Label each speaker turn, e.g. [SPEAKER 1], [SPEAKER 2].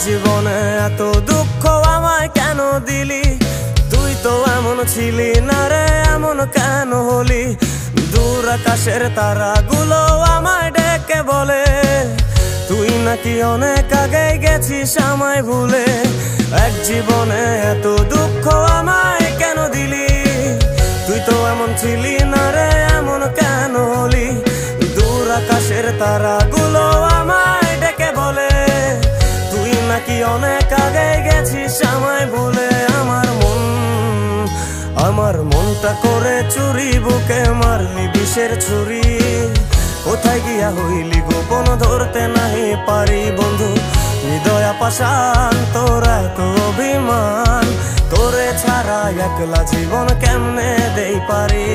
[SPEAKER 1] জীবনে এত দুঃখ আমায় কেন দিলি? তুই তো এমন ছিলি না রে, এমন কেন হলি? দূর আকাশের তারাগুলো আমায় ডেকে বলে তুই নাকি অনেক আগে গেছিস আমায় ভুলে। এক জীবনে এত দুঃখ আমায় কেন দিলি? তুই তো এমন ছিলি না রে, এমন কেন হলি? দূর আকাশের তারাগুলো আমায় ডেকে বলে তুই নাকি অনেক আগে গেছিস আমায় ভুলে। আমার মনটা করে চুরি, বুকে মারলি বিষের ছুরি। কোথায় গিয়া হইলি গোপন ধরতে নাহি পারি বন্ধু। হৃদয় পাষাণ তোর এত অভিমান, তোরে ছাড়া একলা জীবন কেমনে দেই পারি?